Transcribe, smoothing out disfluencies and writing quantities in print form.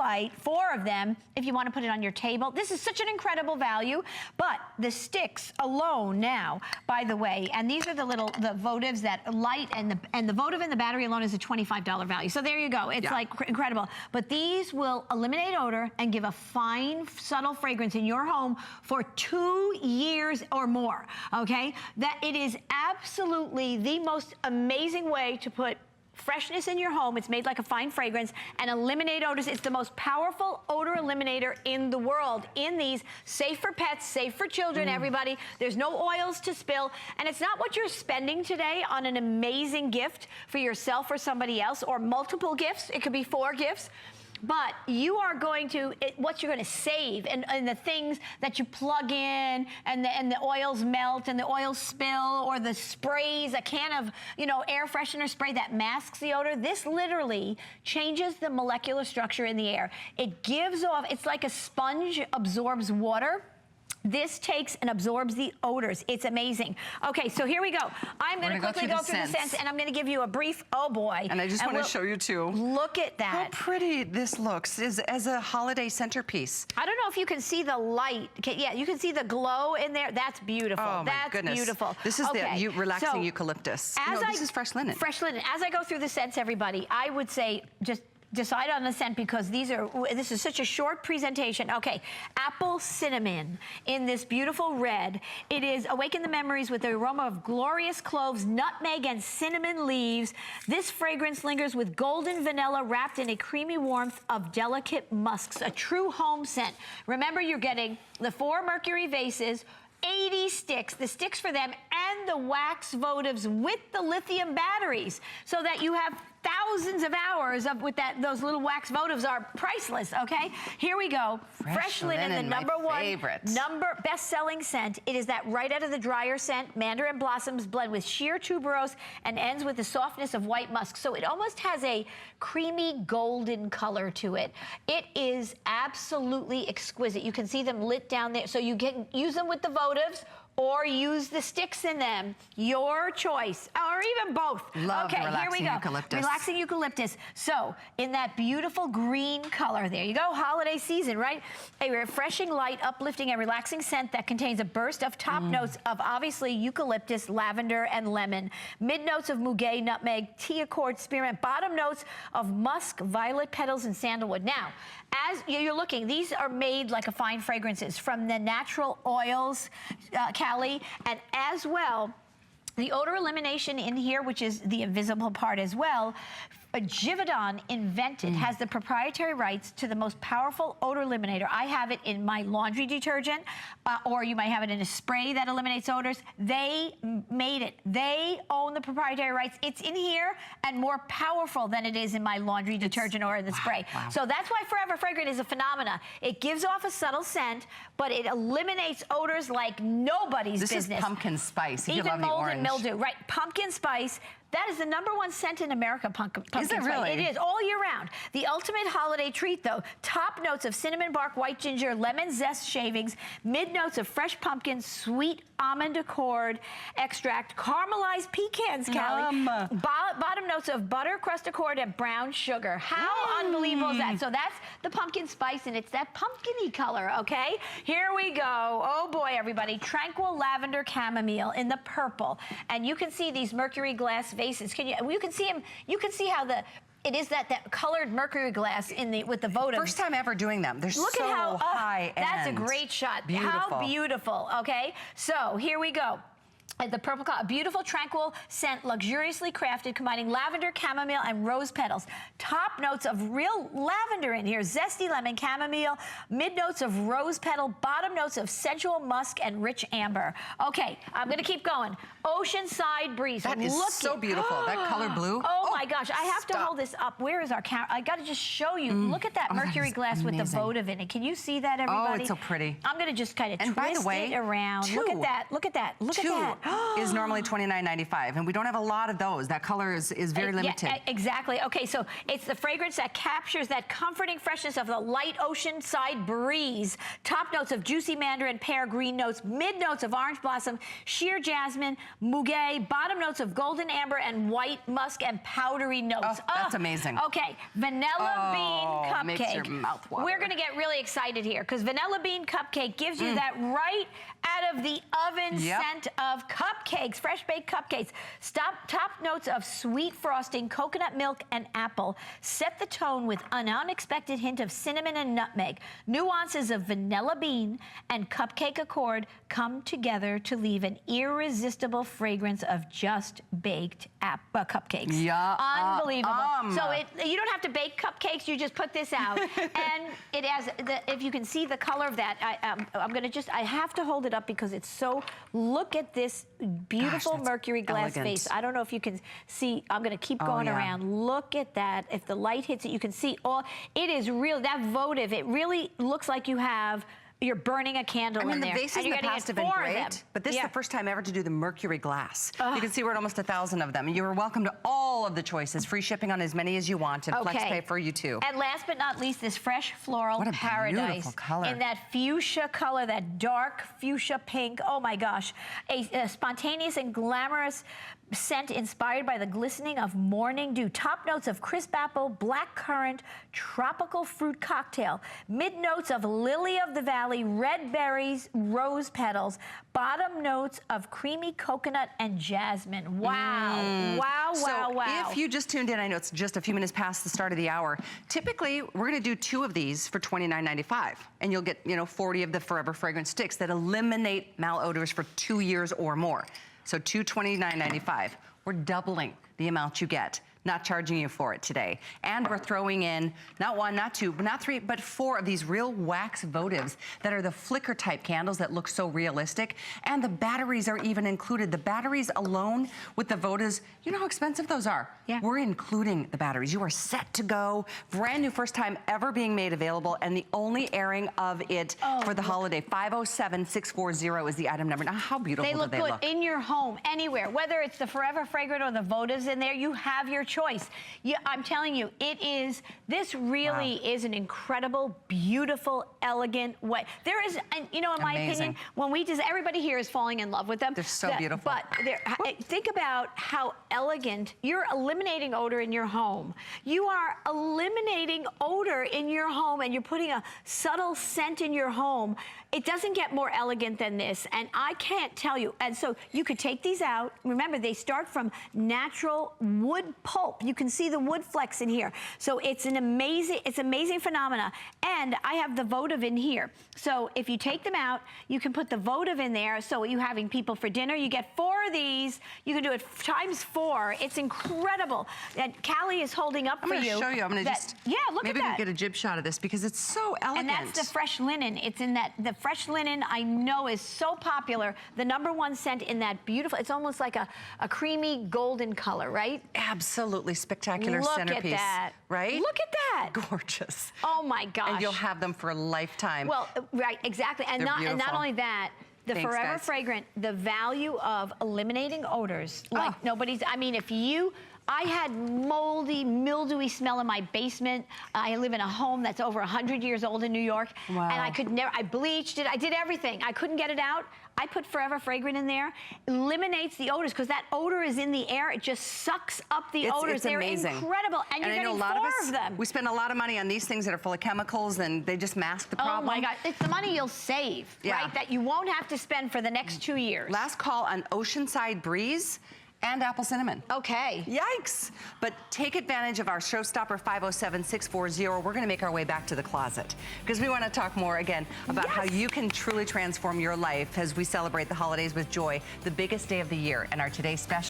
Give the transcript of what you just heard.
white, 4 of them, if you want to put it on your table. This is such an incredible value, but the sticks alone now, by the way, and these are the votives that light, and the votive and the battery alone is a $25 value. So there you go. It's like incredible. But these will eliminate odor and give a fine, subtle fragrance in your home for 2 years or more, okay? That it is absolutely the most amazing way to put freshness in your home. It's made like a fine fragrance and eliminate odors. It's the most powerful odor eliminator in the world. In these, safe for pets, safe for children, everybody. There's no oils to spill. And it's not what you're spending today on an amazing gift for yourself or somebody else, or multiple gifts. It could be 4 gifts. But you are going to, what you're going to save, and the things that you plug in, and the oils melt, and the oils spill, or the sprays, a can of, you know, air freshener spray that masks the odor. This literally changes the molecular structure in the air. It gives off, it's like a sponge absorbs water. This takes and absorbs the odors. It's amazing. Okay, so here we go. I'm going to quickly go through the scents, and I'm going to give you a brief, oh boy. And I just want to show you too. Look at that. How pretty this looks as a holiday centerpiece. I don't know if you can see the light. Okay, yeah, you can see the glow in there. That's beautiful. Oh, my goodness. Beautiful. This is the relaxing eucalyptus. This is fresh linen. Fresh linen. As I go through the scents, everybody, I would say just decide on the scent, because this is such a short presentation. Okay, apple cinnamon in this beautiful red. It is awaken the memories with the aroma of glorious cloves, nutmeg, and cinnamon leaves. This fragrance lingers with golden vanilla wrapped in a creamy warmth of delicate musks, a true home scent. Remember, you're getting the 4 mercury vases, 80 sticks, the sticks for them, and the wax votives with the lithium batteries, so that you have thousands of hours of those little wax votives are priceless, okay? Here we go. Fresh linen, the number one best-selling scent. It is that right out of the dryer scent. Mandarin blossoms blend with sheer tuberose and ends with the softness of white musk. So it almost has a creamy golden color to it. It is absolutely exquisite. You can see them lit down there. So you can use them with the votives, or use the sticks in them, your choice, or even both. Love the relaxing eucalyptus. Relaxing eucalyptus. So, in that beautiful green color, there you go, holiday season, right? A refreshing, light, uplifting, and relaxing scent that contains a burst of top notes of obviously eucalyptus, lavender, and lemon. Mid notes of muguet, nutmeg, tea accord, spearmint. Bottom notes of musk, violet petals, and sandalwood. Now, as you're looking, these are made like a fine fragrances from the natural oils, Callie, and as well, the odor elimination in here, which is the invisible part as well, Givaudan invented, has the proprietary rights to the most powerful odor eliminator. I have it in my laundry detergent, or you might have it in a spray that eliminates odors. They made it. They own the proprietary rights. It's in here and more powerful than it is in my laundry detergent or in the spray. Wow. So that's why Forever Fragrant is a phenomena. It gives off a subtle scent, but it eliminates odors like nobody's business. This is pumpkin spice. Even mold and mildew, right? Pumpkin spice. That is the #1 scent in America, pumpkin spice. Is it really? It is, all year round. The ultimate holiday treat, though. Top notes of cinnamon bark, white ginger, lemon zest shavings, mid notes of fresh pumpkin, sweet almond accord extract, caramelized pecans, Callie. Bottom notes of butter, crust accord, and brown sugar. How unbelievable is that? So that's the pumpkin spice, and it's that pumpkin-y color, okay? Here we go. Oh, boy, everybody. Tranquil lavender chamomile in the purple. And you can see these mercury glass vases. You can see them. You can see how it is that colored mercury glass with the votives. First time ever doing them. They're Look so at how high end. That's a great shot. Beautiful. How beautiful. Okay, so here we go. The purple color, a beautiful, tranquil scent, luxuriously crafted, combining lavender, chamomile, and rose petals. Top notes of real lavender in here, zesty lemon, chamomile, mid notes of rose petal, bottom notes of sensual musk and rich amber. Okay, I'm gonna keep going. Oceanside breeze. That is so beautiful. That color blue. Oh my gosh, I have to hold this up. Where is our camera? I gotta just show you. Look at that mercury glass with the votive in it. Can you see that, everybody? Oh, it's so pretty. I'm gonna just kind of twist it around. Look at that. Look at that. Look at that. is normally $29.95, and we don't have a lot of those. That color is very limited. Yeah, exactly. Okay, so it's the fragrance that captures that comforting freshness of the light oceanside breeze. Top notes of juicy mandarin, pear, green notes, mid notes of orange blossom, sheer jasmine, muguet, bottom notes of golden amber and white musk and powdery notes. Oh, that's amazing. Okay, vanilla bean cupcake. Makes your mouth water. We're gonna get really excited here because vanilla bean cupcake gives you that right out of the oven scent of cupcakes, fresh baked cupcakes. Top notes of sweet frosting, coconut milk and apple. Set the tone with an unexpected hint of cinnamon and nutmeg. Nuances of vanilla bean and cupcake accord come together to leave an irresistible fragrance of just baked cupcakes. Yeah, unbelievable. So you don't have to bake cupcakes, you just put this out. And it has, if you can see the color of that, I have to hold it up because it's so, look at this beautiful Mercury glass vase. I don't know if you can see, I'm gonna keep going around. Look at that. If the light hits it, you can see all, it is real, that votive, it really looks like you're burning a candle in there. The vases in the past have been great, but this is the first time ever to do the Mercury glass. You can see we're at almost 1,000 of them. You're welcome to all of the choices. Free shipping on as many as you want, and flex pay for you too. And last but not least, this fresh floral paradise color. in that fuchsia color, that dark fuchsia pink. Oh my gosh, a spontaneous and glamorous scent inspired by the glistening of morning dew. Top notes of crisp apple, black currant, tropical fruit cocktail. Mid notes of lily of the valley, red berries, rose petals. Bottom notes of creamy coconut and jasmine. Wow, wow, wow, wow. If you just tuned in, I know it's just a few minutes past the start of the hour. Typically, we're gonna do 2 of these for $29.95, and you'll get 40 of the Forever Fragrance sticks that eliminate malodors for 2 years or more. So $29.95. We're doubling the amount you get, not charging you for it today. And we're throwing in not 1, not 2, not 3, but 4 of these real wax votives that are the flicker type candles that look so realistic. And the batteries are even included. The batteries alone with the votives, you know how expensive those are. Yeah. We're including the batteries. You are set to go. Brand new, first time ever being made available, and the only airing of it for the holiday. 507-640 is the item number. Now, how beautiful do they look? In your home, anywhere, whether it's the Forever Fragrant or the votives in there, you have your choice. I'm telling you, this really is an incredible, beautiful, elegant way. There is, in my opinion, when everybody here is falling in love with them. They're so beautiful. But think about how elegant, you're eliminating odor in your home. You are eliminating odor in your home, and you're putting a subtle scent in your home. It doesn't get more elegant than this, and I can't tell you. And so you could take these out. Remember, they start from natural wood pulp. You can see the wood flecks in here. So it's amazing phenomena. And I have the votive in here. So if you take them out, you can put the votive in there. So you're having people for dinner, you get 4 of these. You can do it times 4. It's incredible. And Callie is holding up for you. I'm going to show you. I'm going to just, look at that. Maybe we can get a jib shot of this because it's so elegant. And that's the fresh linen. It's in that, the fresh linen I know is so popular. The #1 scent in that beautiful, it's almost like a creamy golden color, right? Absolutely spectacular centerpiece. Look at that. Right? Look at that. Gorgeous. Oh my gosh. And you'll have them for a lifetime. Well, right, exactly. And not only that, the Forever Fragrant, the value of eliminating odors like nobody's, I had moldy, mildewy smell in my basement. I live in a home that's over 100 years old in New York. Wow. And I bleached it, I did everything. I couldn't get it out. I put Forever Fragrant in there, eliminates the odors, because that odor is in the air. It just sucks up the odors. They're incredible. And you're getting 4 of them. We spend a lot of money on these things that are full of chemicals, and they just mask the problem. Oh my God, it's the money you'll save, right? That you won't have to spend for the next 2 years. Last call on Oceanside Breeze and apple cinnamon. Okay. Yikes. But take advantage of our showstopper 507-640. We're gonna make our way back to the closet because we wanna talk more again about how you can truly transform your life as we celebrate the holidays with joy, the biggest day of the year. And our today's special